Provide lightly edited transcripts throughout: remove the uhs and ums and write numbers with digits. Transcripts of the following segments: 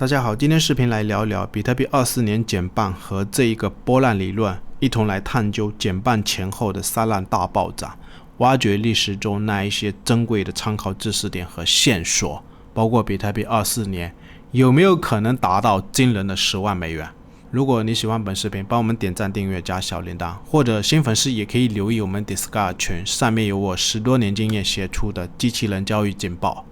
大家好，今天视频来聊聊比特币24年减半和这一个波浪理论，一同来探究减半前后的三浪大暴涨，挖掘历史中那一些珍贵的参考知识点和线索，包括比特币24年有没有可能达到惊人的10万美元。如果你喜欢本视频，帮我们点赞、订阅、加小铃铛，或者新粉丝也可以留意我们 Discord 群，上面有我10多年经验写出的机器人交易简报。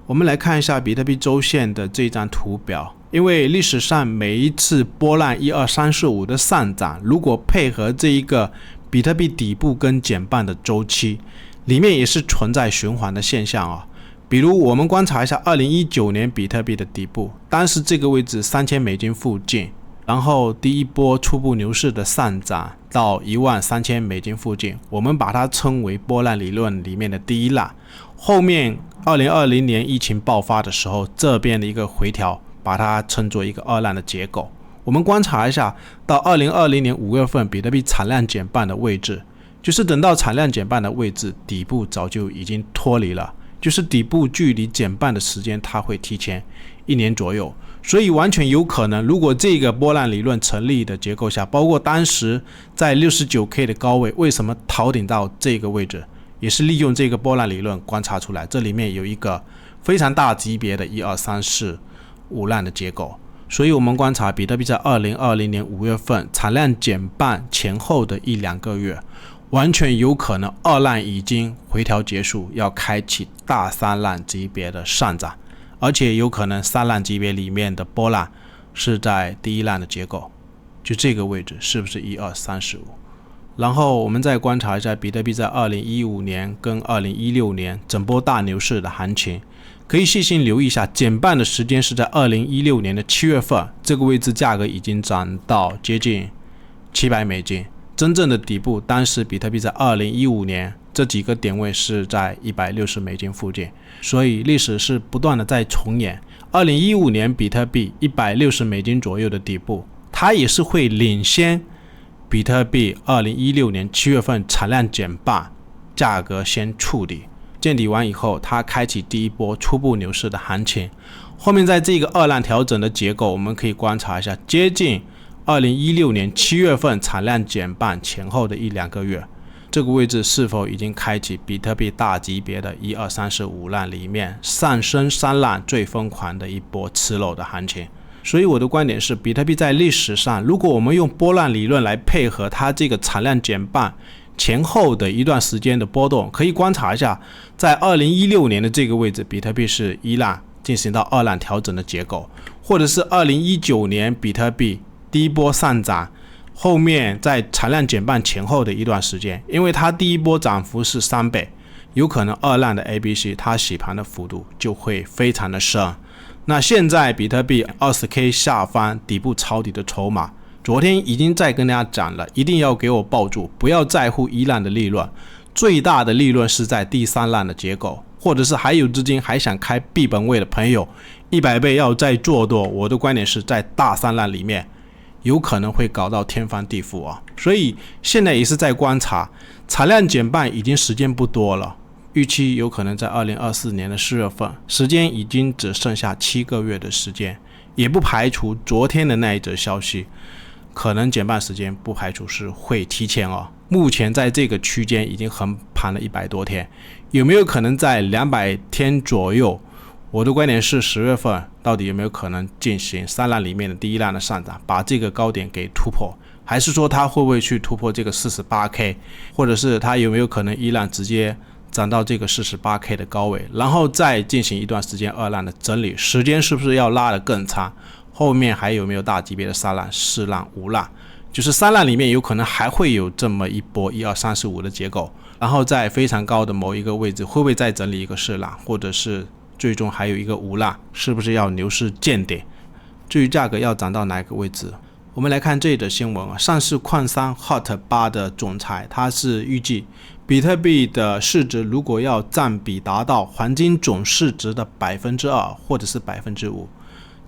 我们来看一下比特币周线的这张图表，因为历史上每一次波浪1、2、3、4、5的上涨，如果配合这一个比特币底部跟减半的周期，里面也是存在循环的现象啊。比如我们观察一下2019年比特币的底部，当时这个位置$3000附近，然后第一波初步牛市的上涨到$13000附近，我们把它称为波浪理论里面的第一浪。后面2020年疫情爆发的时候，这边的一个回调把它称作一个二浪的结构。我们观察一下到2020年5月份比特币产量减半的位置，就是等到产量减半的位置，底部早就已经脱离了，就是底部距离减半的时间它会提前1年左右。所以完全有可能，如果这个波浪理论成立的结构下，包括当时在 69K 的高位，为什么逃顶到这个位置，也是利用这个波浪理论观察出来，这里面有一个非常大级别的1、2、3、4、5浪的结构。所以我们观察比特币在2020年5月份产量减半前后的1、2个月，完全有可能二浪已经回调结束，要开启大三浪级别的上涨，而且有可能三浪级别里面的波浪是在第一浪的结构，就这个位置是不是1、2、3、4、5。然后我们再观察一下比特币在2015年跟2016年整波大牛市的行情，可以细心留意一下，减半的时间是在2016年的7月份，这个位置价格已经涨到接近$700，真正的底部当时比特币在2015年这几个点位是在$160附近，所以历史是不断的在重演。2015年比特币$160左右的底部，它也是会领先比特币2016年7月份产量减半，价格先触底，见底完以后，它开启第一波初步牛市的行情。后面在这个二浪调整的结构，我们可以观察一下，接近2016年7月份产量减半前后的1、2个月，这个位置是否已经开启比特币大级别的1、2、3、4、5浪里面上升3浪最疯狂的一波吃肉的行情。所以我的观点是，比特币在历史上，如果我们用波浪理论来配合它这个产量减半前后的一段时间的波动，可以观察一下，在2016年的这个位置，比特币是一浪进行到二浪调整的结构，或者是2019年比特币第一波上涨，后面在产量减半前后的一段时间，因为它第一波涨幅是3倍，有可能二浪的 ABC 它洗盘的幅度就会非常的深。那现在比特币 20K 下方底部抄底的筹码，昨天已经在跟大家讲了，一定要给我抱住，不要在乎一浪的利润，最大的利润是在第三浪的结构，或者是还有资金还想开币本位的朋友，100倍要再做多，我的观点是在大三浪里面有可能会搞到天翻地覆啊。所以现在也是在观察，产量减半已经时间不多了，预期有可能在2024年的4月份，时间已经只剩下7个月的时间，也不排除昨天的那一则消息，可能减半时间不排除是会提前哦。目前在这个区间已经横盘了100多天，有没有可能在200天左右？我的观点是10月份到底有没有可能进行三浪里面的第一浪的上涨，把这个高点给突破，还是说它会不会去突破这个 48K， 或者是它有没有可能一浪直接涨到这个 48K 的高位，然后再进行一段时间二浪的整理，时间是不是要拉得更长？后面还有没有大级别的3浪、4浪、5浪？就是3浪里面有可能还会有这么一波1、2、3、4、5的结构，然后在非常高的某一个位置会不会再整理一个4浪，或者是最终还有一个5浪，是不是要牛市见顶？至于价格要涨到哪个位置，我们来看这里的新闻啊，上市矿商 HOT8 的总裁，他是预计比特币的市值如果要占比达到黄金总市值的 2% 或者是 5%，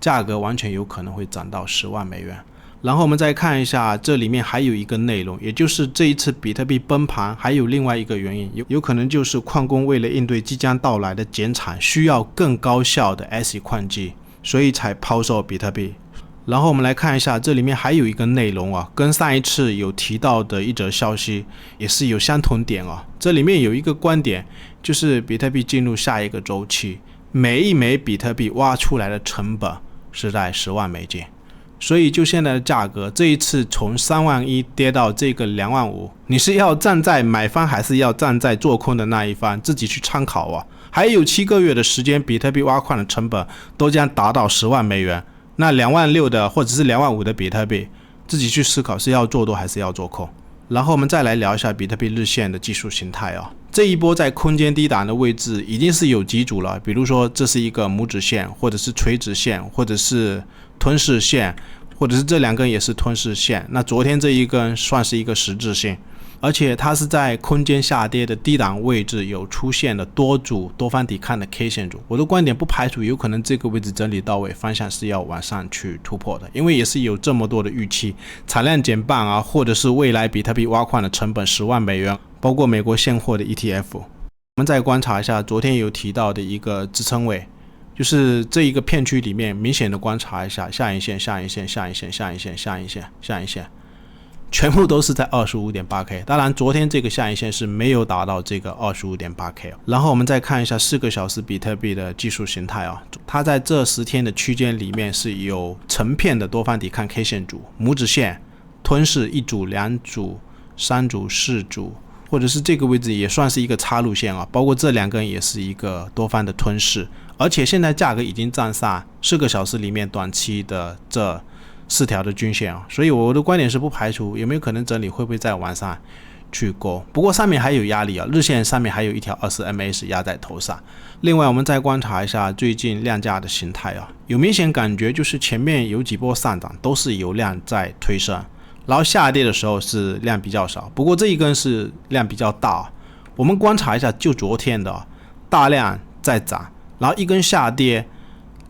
价格完全有可能会涨到10万美元。然后我们再看一下，这里面还有一个内容，也就是这一次比特币崩盘还有另外一个原因，有可能就是矿工为了应对即将到来的减产，需要更高效的 ASIC 矿机。所以才抛售比特币。然后我们来看一下，这里面还有一个内容啊，跟上一次有提到的一则消息也是有相同点啊。这里面有一个观点，就是比特币进入下一个周期，每一枚比特币挖出来的成本是在10万美金。所以就现在的价格，这一次从3万1跌到这个2万5，你是要站在买方还是要站在做空的那一方，自己去参考啊。还有7个月的时间，比特币挖矿的成本都将达到10万美元。那2万6的或者是2万5的比特币，自己去思考是要做多还是要做空。然后我们再来聊一下比特币日线的技术形态啊。这一波在空间低档的位置已经是有几组了，比如说这是一个拇指线，或者是垂直线，或者是吞噬线，或者是这2根也是吞噬线。那昨天这一根算是一个十字星，而且它是在空间下跌的低档位置有出现了多组多方抵抗的 K 线组。我的观点不排除有可能这个位置整理到位，方向是要往上去突破的，因为也是有这么多的预期，产量减半啊，或者是未来比特币挖矿的成本10万美元，包括美国现货的 ETF。 我们再观察一下昨天有提到的一个支撑位，就是这一个片区里面明显的观察一下下影线、下影线、下影线、下影线、下影线、下影线，全部都是在 25.8K。 当然昨天这个下影线是没有达到这个 25.8K。 然后我们再看一下4个小时比特币的技术形态啊，它在这10天的区间里面是有成片的多方抵抗 K 线组，拇指线吞噬1组、2组、3组、4组，或者是这个位置也算是一个插入线啊，包括这2根也是一个多方的吞噬。而且现在价格已经站上4个小时里面短期的这4条的均线啊，所以我的观点是不排除有没有可能整理，会不会再往上去勾。不过上面还有压力啊，日线上面还有一条20MA 压在头上。另外我们再观察一下最近量价的形态啊，有明显感觉就是前面有几波上涨都是有量在推升，然后下跌的时候是量比较少，不过这一根是量比较大。我们观察一下，就昨天的大量在涨，然后一根下跌，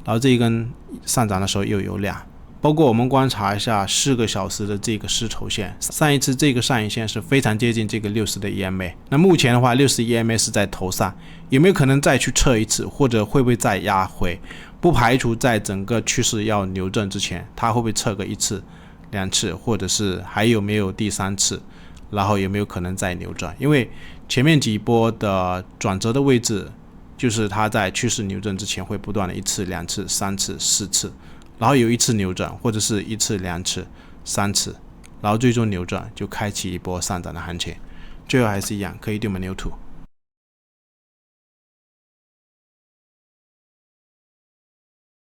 然后这一根上涨的时候又有量。包括我们观察一下4个小时的这个丝绸线，上一次这个上影线是非常接近这个60的 EMA， 那目前的话60 EMA 是在头上，有没有可能再去测一次，或者会不会再压回？不排除在整个趋势要扭正之前，它会不会测个1次、2次，或者是还有没有第3次，然后有没有可能再扭正？因为前面几波的转折的位置，就是它在趋势扭正之前会不断的1次、2次、3次、4次，然后有1次扭转，或者是1次、2次、3次，然后最终扭转就开启一波上涨的行情。最后还是一样，可以对我们牛图。